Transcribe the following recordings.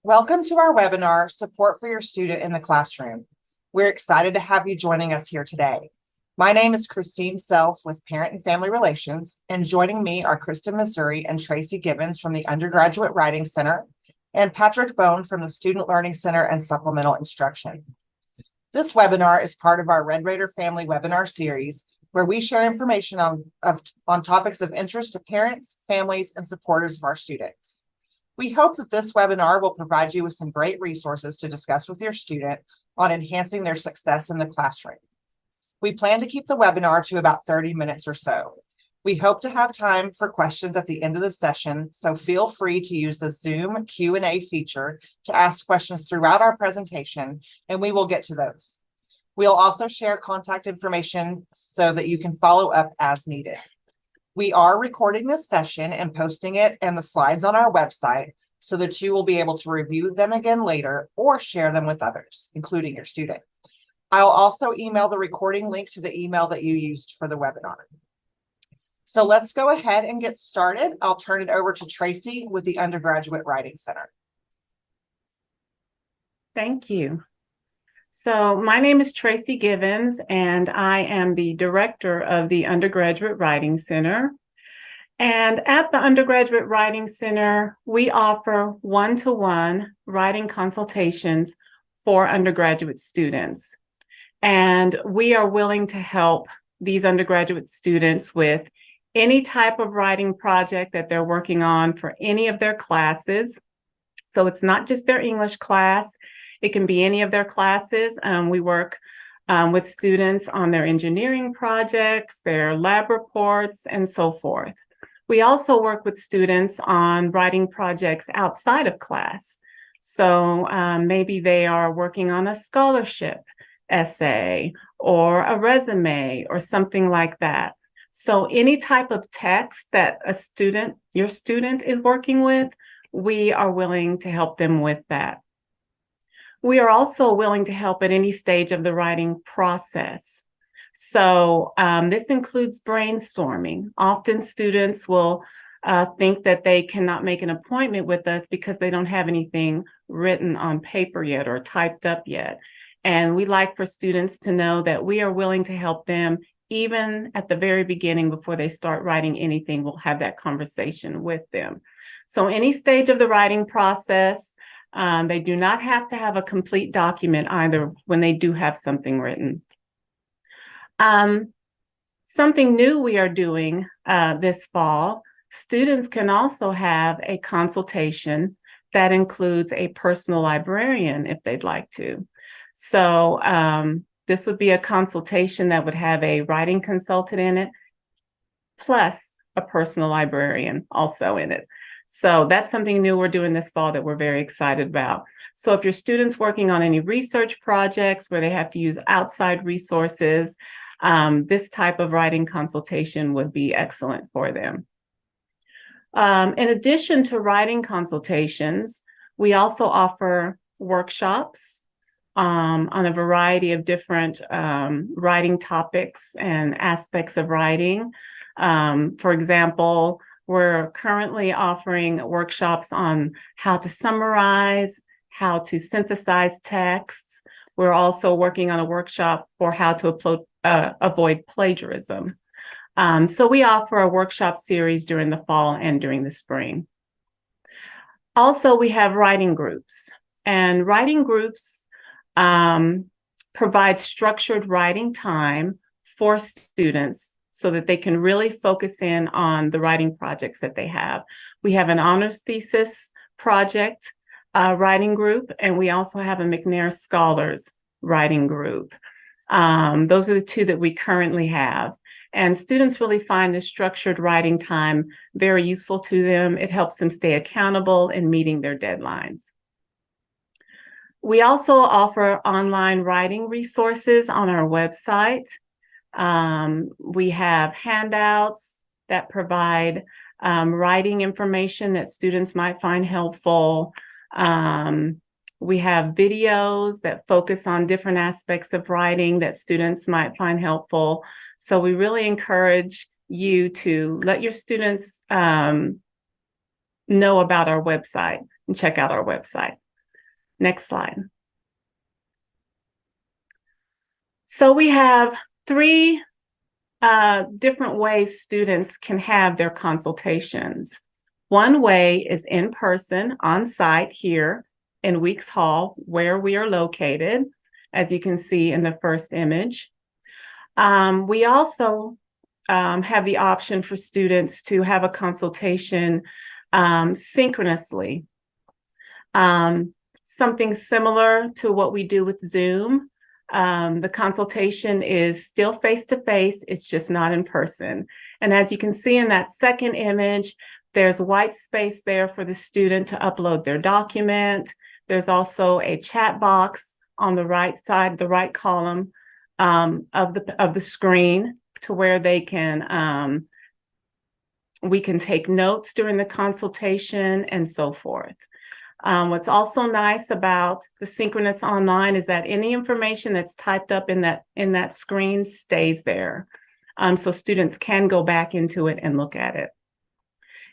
Welcome to our webinar, Support for Your Student in the Classroom. We're excited to have you joining us here today. My name is Christine Self with Parent and Family Relations, and joining me are Krista Missouri and Tracy Gibbons from the Undergraduate Writing Center, and Patrick Bone from the Student Learning Center and Supplemental Instruction. This webinar is part of our Red Raider Family webinar series, where we share information on topics of interest to parents, families, and supporters of our students. We hope that this webinar will provide you with some great resources to discuss with your student on enhancing their success in the classroom. We plan to keep the webinar to about 30 minutes or so. We hope to have time for questions at the end of the session, so feel free to use the Zoom Q&A feature to ask questions throughout our presentation, and we will get to those. We'll also share contact information so that you can follow up as needed. We are recording this session and posting it and the slides on our website so that you will be able to review them again later or share them with others, including your student. I'll also email the recording link to the email that you used for the webinar. So let's go ahead and get started. I'll turn it over to Tracy with the Undergraduate Writing Center. Thank you. So my name is Tracy Gibbons, and I am the director of the Undergraduate Writing Center. And at the Undergraduate Writing Center, we offer one-to-one writing consultations for undergraduate students. And we are willing to help these undergraduate students with any type of writing project that they're working on for any of their classes. So it's not just their English class. It can be any of their classes. We work with students on their engineering projects, their lab reports, and so forth. We also work with students on writing projects outside of class. So maybe they are working on a scholarship essay or a resume or something like that. So any type of text that your student is working with, we are willing to help them with that. We are also willing to help at any stage of the writing process. So this includes brainstorming. Often students will think that they cannot make an appointment with us because they don't have anything written on paper yet or typed up yet. And we like for students to know that we are willing to help them even at the very beginning before they start writing anything. We'll have that conversation with them. So any stage of the writing process, they do not have to have a complete document either when they do have something written. Something new we are doing this fall, students can also have a consultation that includes a personal librarian if they'd like to. So this would be a consultation that would have a writing consultant in it, plus a personal librarian also in it. So that's something new we're doing this fall that we're very excited about. So if your student's working on any research projects where they have to use outside resources, this type of writing consultation would be excellent for them. In addition to writing consultations, we also offer workshops on a variety of different writing topics and aspects of writing. For example, we're currently offering workshops on how to summarize, how to synthesize texts. We're also working on a workshop for how to avoid plagiarism. So we offer a workshop series during the fall and during the spring. Also, we have writing groups, and writing groups provide structured writing time for students so that they can really focus in on the writing projects that they have. We have an honors thesis project writing group, and we also have a McNair Scholars writing group. Those are the two that we currently have. And students really find this structured writing time very useful to them. It helps them stay accountable in meeting their deadlines. We also offer online writing resources on our website. We have handouts that provide writing information that students might find helpful. We have videos that focus on different aspects of writing that students might find helpful. So we really encourage you to let your students know about our website and check out our website. Next slide. So we have three different ways students can have their consultations. One way is in person, on site here in Weeks Hall, where we are located, as you can see in the first image. We also have the option for students to have a consultation synchronously. Something similar to what we do with Zoom. The consultation is still face-to-face, it's just not in person. And as you can see in that second image, there's white space there for the student to upload their document. There's also a chat box on the right side, the right column of the screen, to where they can we can take notes during the consultation and so forth. What's also nice about the synchronous online is that any information that's typed up in that screen stays there. So students can go back into it and look at it.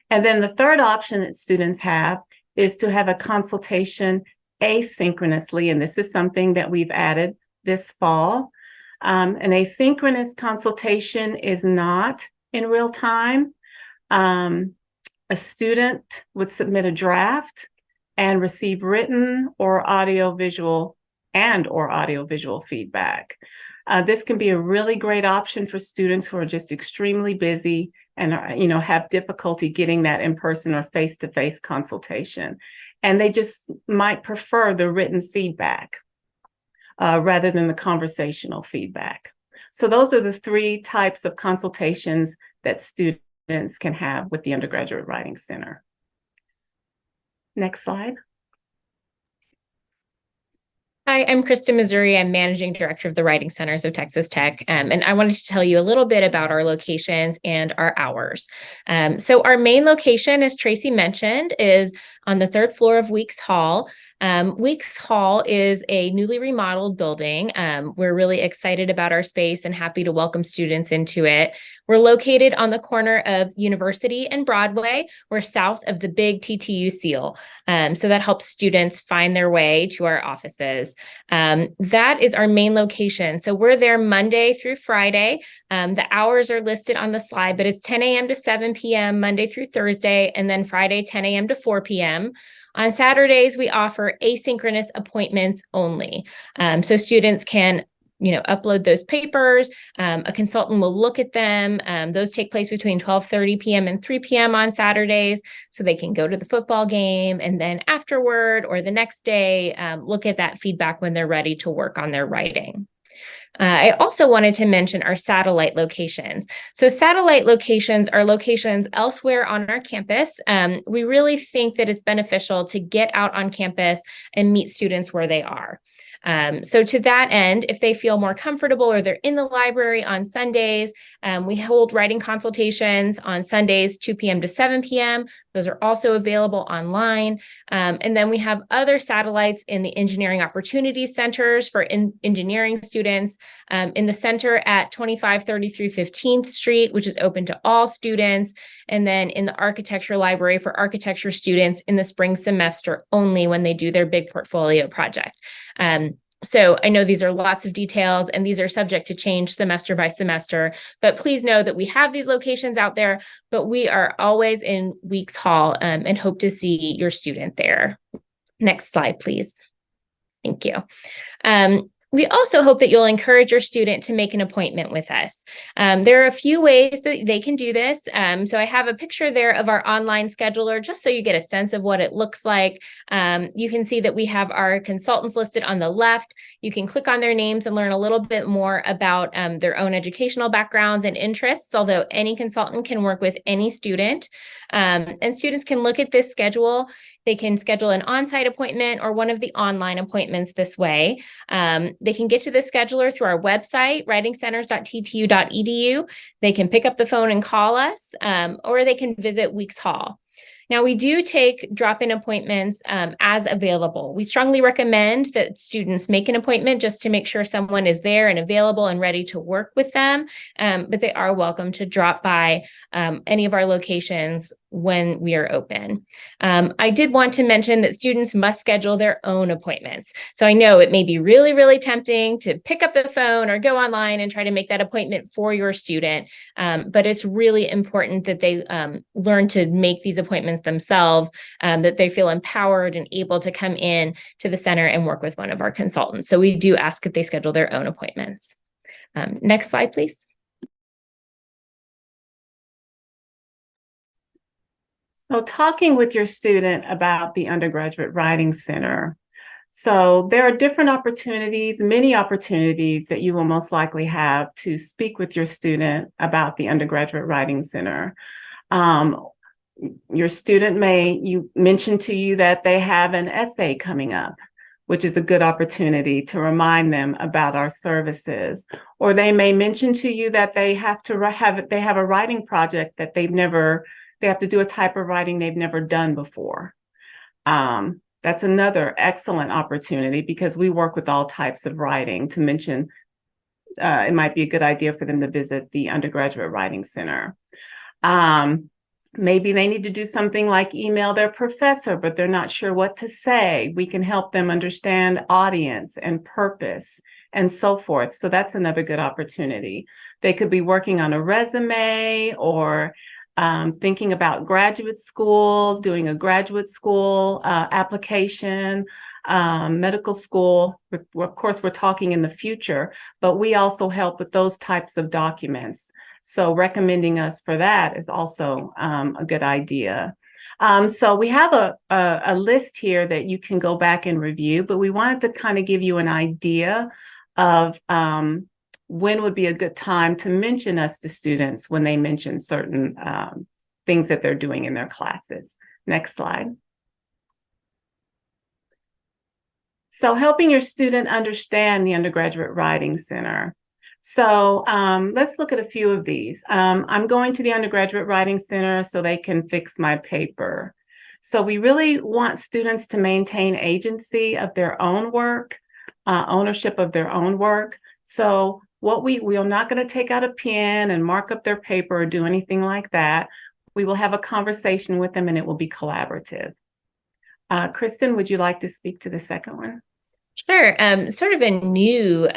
And then the third option that students have is to have a consultation asynchronously, and this is something that we've added this fall. An asynchronous consultation is not in real time. A student would submit a draft and receive written or audio-visual feedback. This can be a really great option for students who are just extremely busy and have difficulty getting that in-person or face-to-face consultation. And they just might prefer the written feedback rather than the conversational feedback. So those are the three types of consultations that students can have with the Undergraduate Writing Center. Next slide. Hi, I'm Krista Missouri. I'm Managing Director of the Writing Centers of Texas Tech. And I wanted to tell you a little bit about our locations and our hours. So our main location, as Tracy mentioned, is on the third floor of Weeks Hall. Weeks Hall is a newly remodeled building. We're really excited about our space and happy to welcome students into it. We're located on the corner of University and Broadway. We're south of the big TTU seal. So that helps students find their way to our offices. That is our main location. So we're there Monday through Friday. The hours are listed on the slide, but it's 10 a.m. to 7 p.m. Monday through Thursday, and then Friday 10 a.m. to 4 p.m. On Saturdays, we offer asynchronous appointments only. So students can upload those papers. A consultant will look at them. Those take place between 12:30 p.m. and 3 p.m. on Saturdays, so they can go to the football game and then afterward or the next day, look at that feedback when they're ready to work on their writing. I also wanted to mention our satellite locations. So satellite locations are locations elsewhere on our campus. We really think that it's beneficial to get out on campus and meet students where they are. So to that end, if they feel more comfortable or they're in the library on Sundays, we hold writing consultations on Sundays, 2 p.m. to 7 p.m. Those are also available online. And then we have other satellites in the engineering opportunities centers for engineering students, in the center at 2533 15th Street, which is open to all students. And then in the architecture library for architecture students in the spring semester only when they do their big portfolio project. So I know these are lots of details and these are subject to change semester by semester, but please know that we have these locations out there, but we are always in Weeks Hall and hope to see your student there. Next slide, please. Thank you. We also hope that you'll encourage your student to make an appointment with us. There are a few ways that they can do this. So I have a picture there of our online scheduler, just so you get a sense of what it looks like. You can see that we have our consultants listed on the left. You can click on their names and learn a little bit more about their own educational backgrounds and interests, although any consultant can work with any student. And students can look at this schedule. They can schedule an on-site appointment or one of the online appointments this way. They can get to the scheduler through our website, writingcenters.ttu.edu. They can pick up the phone and call us, or they can visit Weeks Hall. Now, we do take drop-in appointments as available. We strongly recommend that students make an appointment just to make sure someone is there and available and ready to work with them, but they are welcome to drop by any of our locations when we are open. I did want to mention that students must schedule their own appointments. So I know it may be really, really tempting to pick up the phone or go online and try to make that appointment for your student, but it's really important that they learn to make these appointments themselves, that they feel empowered and able to come in to the center and work with one of our consultants. So we do ask that they schedule their own appointments. Next slide, please. So talking with your student about the Undergraduate Writing Center. So there are different opportunities, many opportunities that you will most likely have to speak with your student about the Undergraduate Writing Center. Your student may mention to you that they have an essay coming up, which is a good opportunity to remind them about our services. Or they may mention to you that they have a writing project that they have to do a type of writing they've never done before. That's another excellent opportunity because we work with all types of writing. To mention, it might be a good idea for them to visit the Undergraduate Writing Center. Maybe they need to do something like email their professor, but they're not sure what to say. We can help them understand audience and purpose and so forth. So that's another good opportunity. They could be working on a resume or thinking about graduate school, doing a graduate school application, medical school. Of course, we're talking in the future, but we also help with those types of documents. So recommending us for that is also a good idea. So we have a list here that you can go back and review, but we wanted to kind of give you an idea of when would be a good time to mention us to students when they mention certain things that they're doing in their classes. Next slide. So helping your student understand the Undergraduate Writing Center. So let's look at a few of these. I'm going to the Undergraduate Writing Center so they can fix my paper. So we really want students to maintain agency of their own work, ownership of their own work. So we are not going to take out a pen and mark up their paper or do anything like that. We will have a conversation with them and it will be collaborative. Kristen, would you like to speak to the second one? Sure. Sort of a new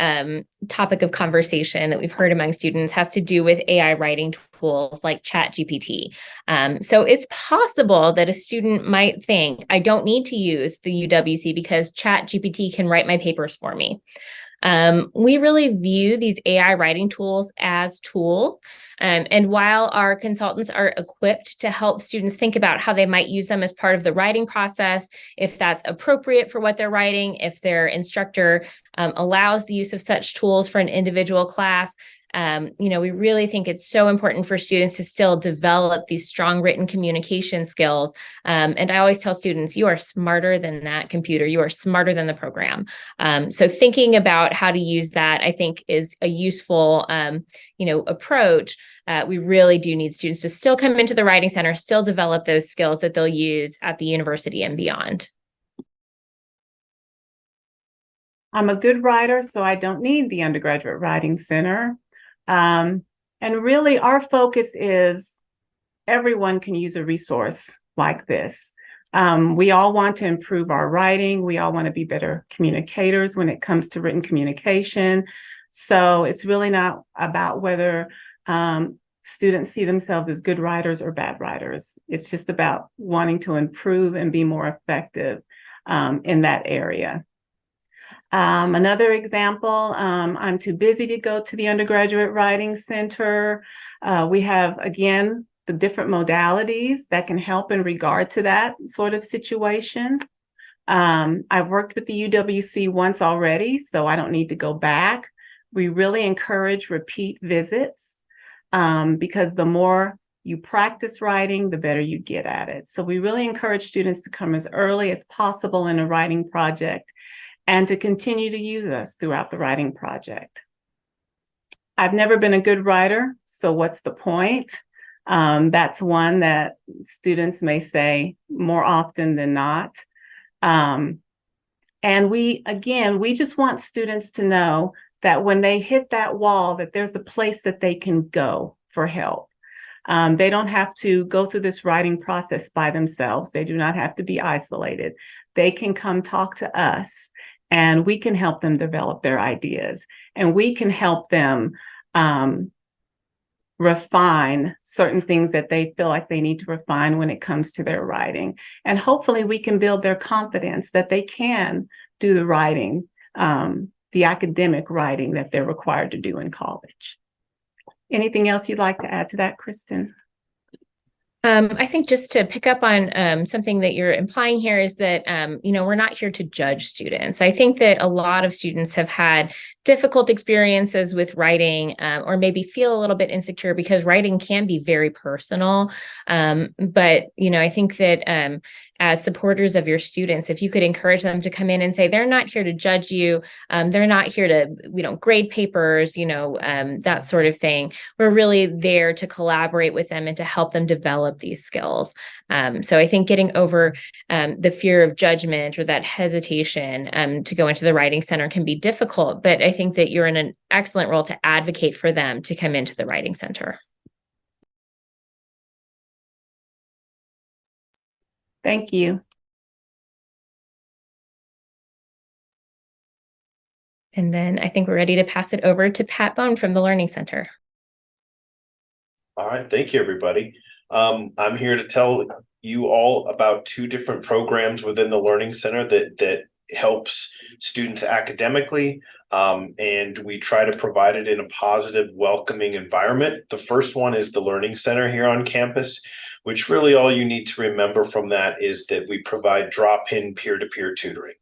topic of conversation that we've heard among students has to do with AI writing tools like ChatGPT. So it's possible that a student might think, I don't need to use the UWC because ChatGPT can write my papers for me. We really view these AI writing tools as tools. And while our consultants are equipped to help students think about how they might use them as part of the writing process, if that's appropriate for what they're writing, if their instructor allows the use of such tools for an individual class, we really think it's so important for students to still develop these strong written communication skills. And I always tell students, you are smarter than that computer. You are smarter than the program. So thinking about how to use that, I think, is a useful, approach. We really do need students to still come into the Writing Center, still develop those skills that they'll use at the university and beyond. I'm a good writer, so I don't need the Undergraduate Writing Center. And really our focus is everyone can use a resource like this. We all want to improve our writing. We all want to be better communicators when it comes to written communication. So it's really not about whether students see themselves as good writers or bad writers. It's just about wanting to improve and be more effective in that area. Another example, I'm too busy to go to the Undergraduate Writing Center. We have, again, the different modalities that can help in regard to that sort of situation. I've worked with the UWC once already, so I don't need to go back. We really encourage repeat visits because the more you practice writing, the better you get at it. So we really encourage students to come as early as possible in a writing project and to continue to use us throughout the writing project. I've never been a good writer, so what's the point? That's one that students may say more often than not. And we just want students to know that when they hit that wall, that there's a place that they can go for help. They don't have to go through this writing process by themselves. They do not have to be isolated. They can come talk to us, and we can help them develop their ideas, and we can help them refine certain things that they feel like they need to refine when it comes to their writing. And hopefully we can build their confidence that they can do the writing, the academic writing that they're required to do in college. Anything else you'd like to add to that, Kristen? I think just to pick up on something that you're implying here is that, we're not here to judge students. I think that a lot of students have had difficult experiences with writing, or maybe feel a little bit insecure because writing can be very personal. But I think that as supporters of your students, if you could encourage them to come in and say, they're not here to judge you. They're not here to, grade papers, that sort of thing. We're really there to collaborate with them and to help them develop these skills. So I think getting over the fear of judgment or that hesitation to go into the Writing Center can be difficult, but I think that you're in an excellent role to advocate for them to come into the Writing Center. Thank you. And then I think we're ready to pass it over to Pat Bone from the Learning Center. All right, thank you, everybody. I'm here to tell you all about two different programs within the Learning Center that helps students academically, and we try to provide it in a positive, welcoming environment. The first one is the Learning Center here on campus, which really all you need to remember from that is that we provide drop-in peer-to-peer tutoring.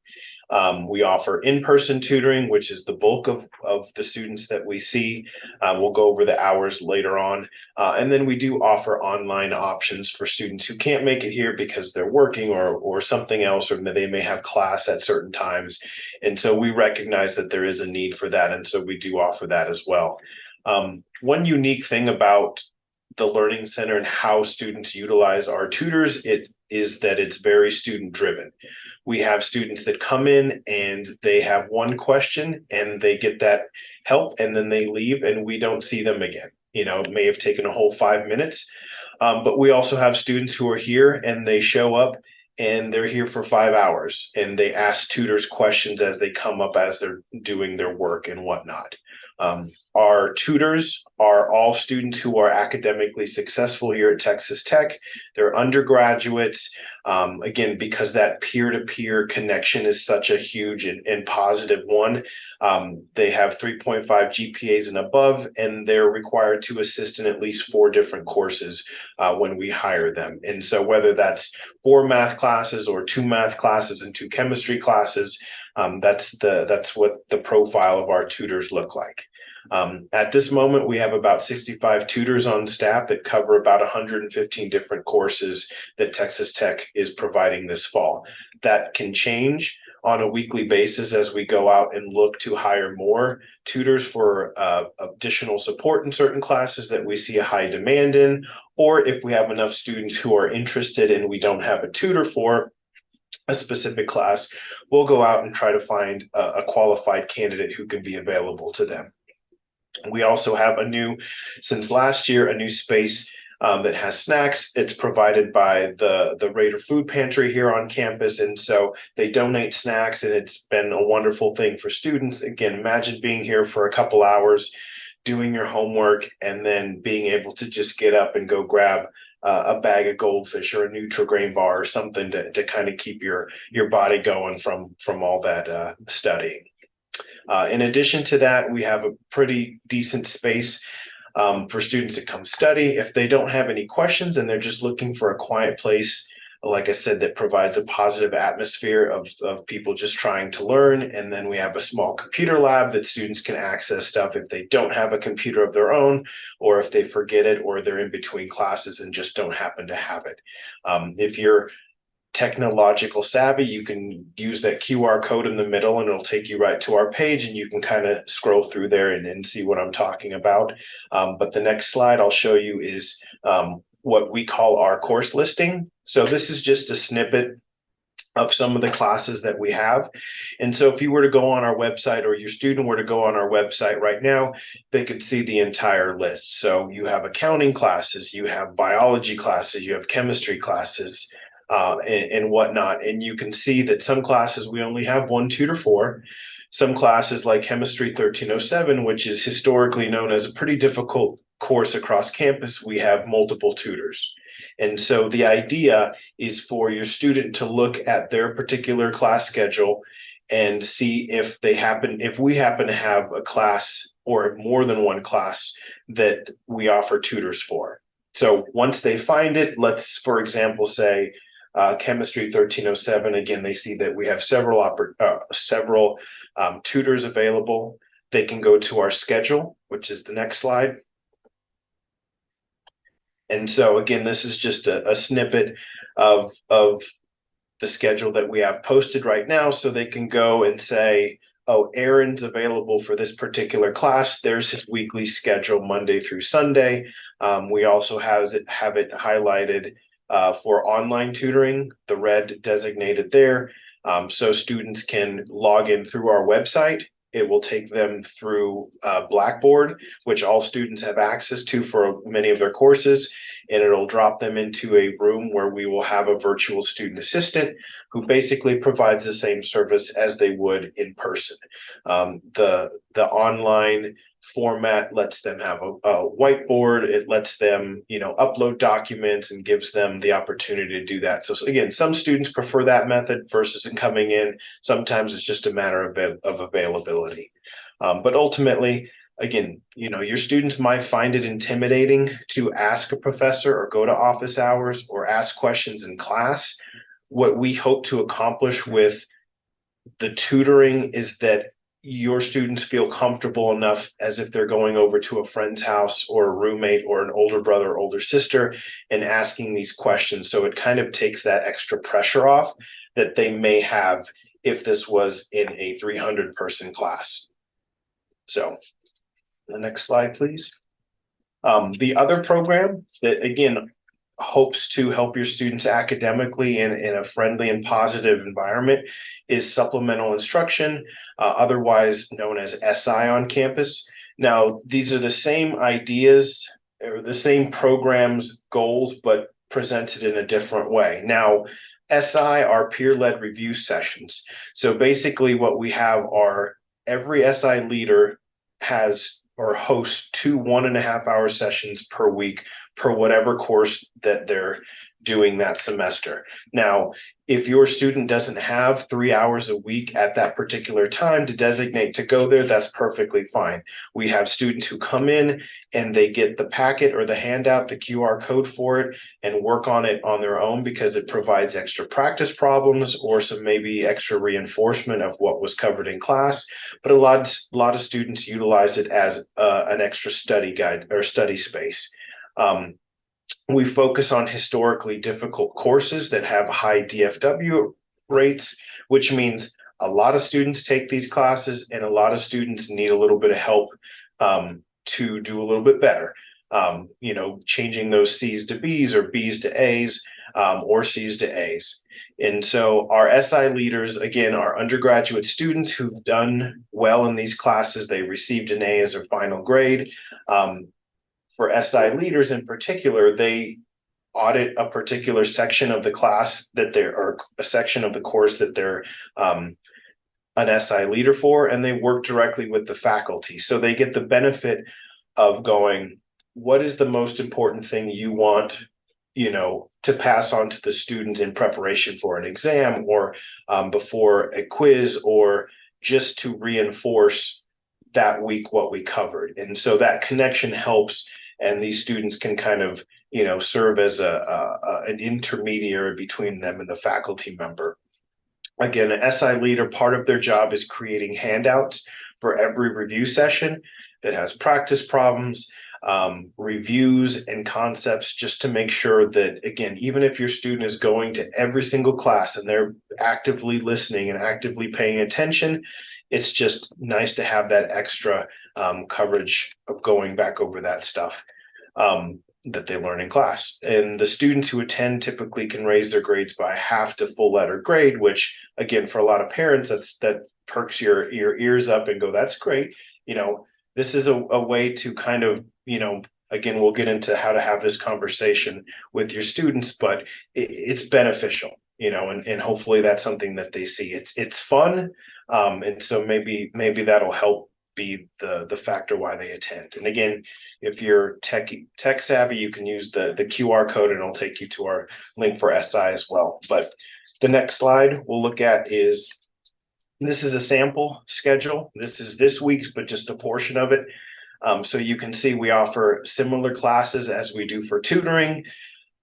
We offer in-person tutoring, which is the bulk of the students that we see. We'll go over the hours later on. And then we do offer online options for students who can't make it here because they're working or something else, or they may have class at certain times. And so we recognize that there is a need for that. And so we do offer that as well. One unique thing about the Learning Center and how students utilize our tutors, it is that it's very student driven. We have students that come in and they have one question and they get that help and then they leave and we don't see them again. It may have taken a whole 5 minutes, but we also have students who are here and they show up and they're here for 5 hours and they ask tutors questions as they come up as they're doing their work and whatnot. Our tutors are all students who are academically successful here at Texas Tech. They're undergraduates. Again, because that peer-to-peer connection is such a huge and positive one. They have 3.5 GPAs and above, and they're required to assist in at least 4 different courses when we hire them. And so whether that's 4 math classes or 2 math classes and 2 chemistry classes, that's what the profile of our tutors look like. At this moment, we have about 65 tutors on staff that cover about 115 different courses that Texas Tech is providing this fall. That can change on a weekly basis as we go out and look to hire more tutors for additional support in certain classes that we see a high demand in, or if we have enough students who are interested and we don't have a tutor for a specific class, we'll go out and try to find a qualified candidate who can be available to them. We also have since last year, a new space that has snacks. It's provided by the Raider Food Pantry here on campus. And so they donate snacks and it's been a wonderful thing for students. Again, imagine being here for a couple hours, doing your homework, and then being able to just get up and go grab a bag of goldfish or a Nutri-Grain bar or something to kind of keep your body going from all that studying. In addition to that, we have a pretty decent space for students to come study. If they don't have any questions and they're just looking for a quiet place, like I said, that provides a positive atmosphere of people just trying to learn. And then we have a small computer lab that students can access stuff if they don't have a computer of their own, or if they forget it, or they're in between classes and just don't happen to have it. If you're technological savvy, you can use that QR code in the middle and it'll take you right to our page, and you can kind of scroll through there and see what I'm talking about. But the next slide I'll show you is what we call our course listing. So this is just a snippet of some of the classes that we have. And so if you were to go on our website, or your student were to go on our website right now, they could see the entire list. So you have accounting classes, you have biology classes, you have chemistry classes, and whatnot. And you can see that some classes we only have one tutor for. Some classes like Chemistry 1307, which is historically known as a pretty difficult course across campus, we have multiple tutors. And so the idea is for your student to look at their particular class schedule and see if we happen to have a class or more than one class that we offer tutors for. So once they find it, let's, for example, say Chemistry 1307, again, they see that we have several tutors available. They can go to our schedule, which is the next slide. And so again, this is just a snippet of the schedule that we have posted right now. So they can go and say, oh, Aaron's available for this particular class. There's his weekly schedule, Monday through Sunday. We also have it highlighted for online tutoring, the red designated there. So students can log in through our website. It will take them through Blackboard, which all students have access to for many of their courses, and it'll drop them into a room where we will have a virtual student assistant who basically provides the same service as they would in person. The online format lets them have a whiteboard. It lets them, upload documents and gives them the opportunity to do that. So again, some students prefer that method versus coming in. Sometimes it's just a matter of availability. But ultimately, again, your students might find it intimidating to ask a professor or go to office hours or ask questions in class. What we hope to accomplish with the tutoring is that your students feel comfortable enough as if they're going over to a friend's house or a roommate or an older brother or older sister and asking these questions. So it kind of takes that extra pressure off that they may have if this was in a 300-person class. So the next slide, please. The other program that, again, hopes to help your students academically in a friendly and positive environment is Supplemental Instruction, otherwise known as SI on campus. Now, these are the same ideas or the same programs goals, but presented in a different way. Now, SI are peer-led review sessions. So basically what we have are every SI leader has or hosts 2 1.5-hour sessions per week per whatever course that they're doing that semester. Now, if your student doesn't have 3 hours a week at that particular time to designate to go there, that's perfectly fine. We have students who come in and they get the packet or the handout, the QR code for it, and work on it on their own because it provides extra practice problems or some maybe extra reinforcement of what was covered in class. But a lot of students utilize it as an extra study guide or study space. We focus on historically difficult courses that have high DFW rates, which means a lot of students take these classes and a lot of students need a little bit of help to do a little bit better. Changing those C's to B's or B's to A's or C's to A's. And so our SI leaders, again, are undergraduate students who've done well in these classes. They received an A as their final grade. For SI leaders in particular, they audit a particular section of the class or a section of the course that they're an SI leader for, and they work directly with the faculty. So they get the benefit of going, what is the most important thing you want, to pass on to the students in preparation for an exam or before a quiz or just to reinforce that week what we covered. And so that connection helps, and these students can kind of serve as an intermediary between them and the faculty member. Again, an SI leader, part of their job is creating handouts for every review session that has practice problems. reviews and concepts, just to make sure that, again, even if your student is going to every single class and they're actively listening and actively paying attention, it's just nice to have that extra coverage of going back over that stuff that they learn in class. And the students who attend typically can raise their grades by half to full letter grade, which, again, for a lot of parents, that perks your ears up and go, that's great. This is a way to kind of, again, we'll get into how to have this conversation with your students, but it's beneficial, and hopefully that's something that they see. It's fun. And so maybe that'll help be the factor why they attend. And again, if you're tech savvy, you can use the QR code and it'll take you to our link for SI as well. But the next slide we'll look at is, this is a sample schedule. This is this week's, but just a portion of it. So you can see we offer similar classes as we do for tutoring.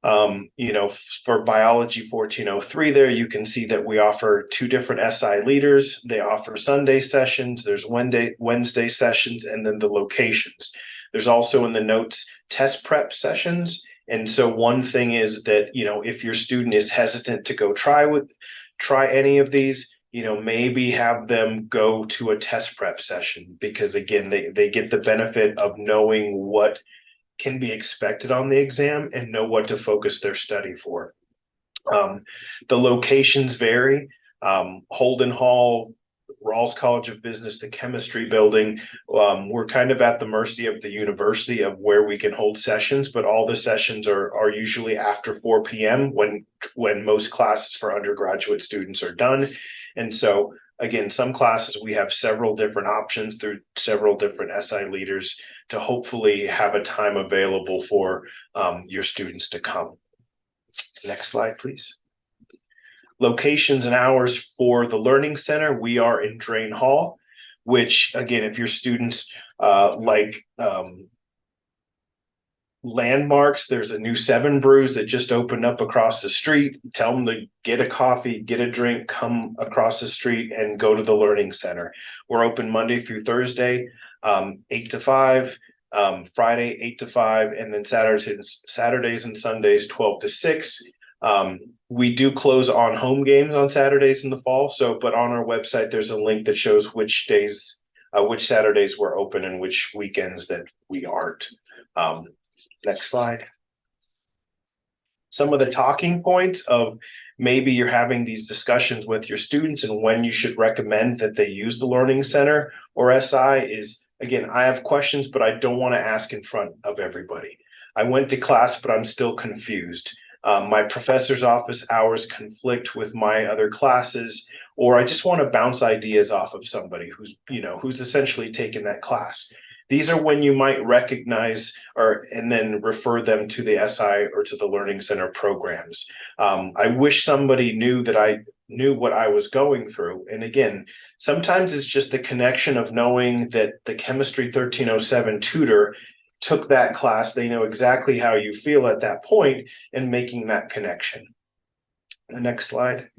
For biology 1403 there, you can see that we offer 2 different SI leaders. They offer Sunday sessions, there's Wednesday sessions, and then the locations. There's also in the notes test prep sessions. And so one thing is that, if your student is hesitant to go try any of these, maybe have them go to a test prep session, because again, they get the benefit of knowing what can be expected on the exam and know what to focus their study for. The locations vary. Holden Hall, Rawls College of Business, the chemistry building. We're kind of at the mercy of the university of where we can hold sessions, but all the sessions are usually after 4 p.m. when most classes for undergraduate students are done. And so again, some classes we have several different options through several different SI leaders to hopefully have a time available for your students to come. Next slide, please. Locations and hours for the Learning Center. We are in Drain Hall, which again, if your students like landmarks, there's a new 7 Brews that just opened up across the street. Tell them to get a coffee, get a drink, come across the street and go to the Learning Center. We're open Monday through Thursday, 8 to 5, Friday 8 to 5, and then Saturdays and Sundays 12 to 6. We do close on home games on Saturdays in the fall. But on our website, there's a link that shows which Saturdays we're open and which weekends that we aren't. Next slide. Some of the talking points of maybe you're having these discussions with your students and when you should recommend that they use the Learning Center or SI is, again, I have questions, but I don't want to ask in front of everybody. I went to class, but I'm still confused. My professor's office hours conflict with my other classes, or I just want to bounce ideas off of somebody who's essentially taken that class. These are when you might recognize and then refer them to the SI or to the Learning Center programs. I wish somebody knew that I knew what I was going through. And again, sometimes it's just the connection of knowing that the Chemistry 1307 tutor took that class. They know exactly how you feel at that point and making that connection. The next slide.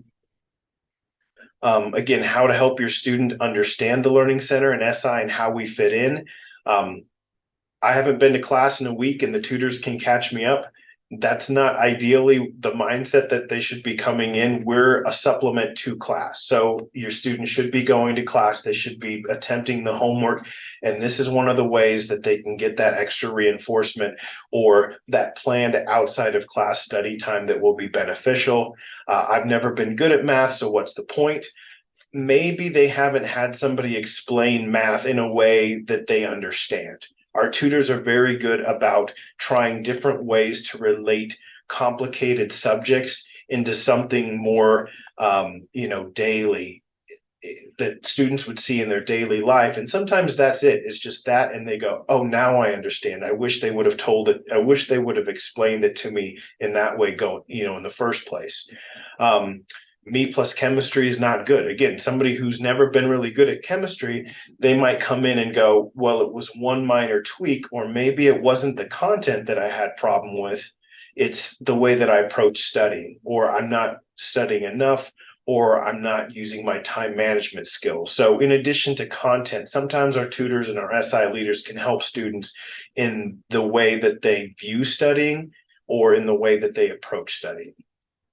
Again, how to help your student understand the Learning Center and SI and how we fit in. I haven't been to class in a week and the tutors can catch me up. That's not ideally the mindset that they should be coming in. We're a supplement to class. So your student should be going to class. They should be attempting the homework. And this is one of the ways that they can get that extra reinforcement or that planned outside of class study time that will be beneficial. I've never been good at math, so what's the point? Maybe they haven't had somebody explain math in a way that they understand. Our tutors are very good about trying different ways to relate complicated subjects into something more, daily that students would see in their daily life. And sometimes that's it. It's just that. And they go, oh, now I understand. I wish they would have told it. I wish they would have explained it to me in that way, in the first place. Me plus chemistry is not good. Again, somebody who's never been really good at chemistry, they might come in and go, well, it was one minor tweak, or maybe it wasn't the content that I had problem with. It's the way that I approach studying, or I'm not studying enough, or I'm not using my time management skills. So in addition to content, sometimes our tutors and our SI leaders can help students in the way that they view studying or in the way that they approach studying.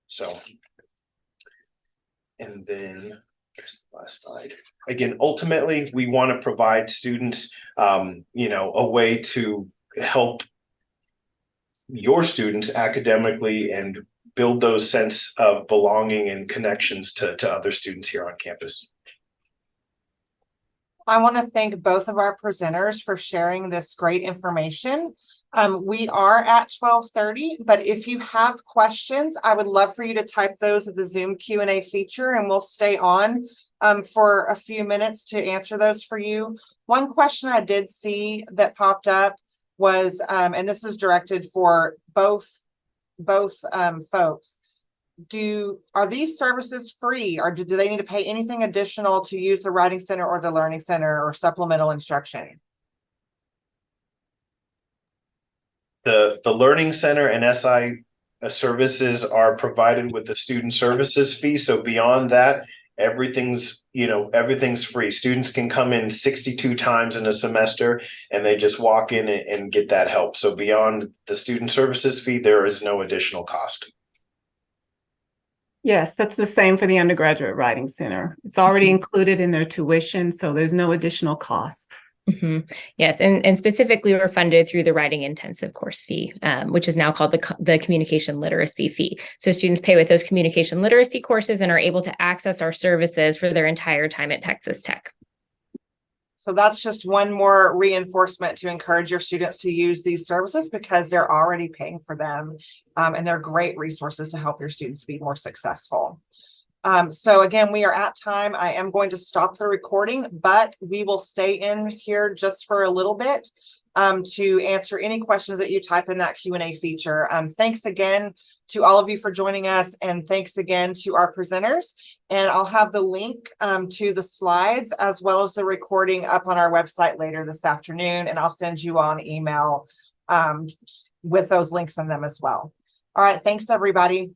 So, and then there's the last slide. Again, ultimately, we want to provide students, a way to help your students academically and build those sense of belonging and connections to other students here on campus. I want to thank both of our presenters for sharing this great information. We are at 12:30, but if you have questions, I would love for you to type those in the Zoom Q&A feature, and we'll stay on for a few minutes to answer those for you. One question I did see that popped up was, and this is directed for both folks. Are these services free, or do they need to pay anything additional to use the Writing Center or the Learning Center or Supplemental Instruction? The Learning Center and SI services are provided with the student services fee. So beyond that, everything's free. Students can come in 62 times in a semester and they just walk in and get that help. So beyond the student services fee, there is no additional cost. Yes, that's the same for the Undergraduate Writing Center. It's already included in their tuition, so there's no additional cost. Yes, and specifically we're funded through the writing intensive course fee, which is now called the communication literacy fee. So students pay with those communication literacy courses and are able to access our services for their entire time at Texas Tech. So that's just one more reinforcement to encourage your students to use these services, because they're already paying for them, and they're great resources to help your students be more successful. So again, we are at time. I am going to stop the recording, but we will stay in here just for a little bit to answer any questions that you type in that Q&A feature. Thanks again to all of you for joining us, and thanks again to our presenters. And I'll have the link to the slides as well as the recording up on our website later this afternoon, and I'll send you all an email with those links in them as well. All right, thanks everybody.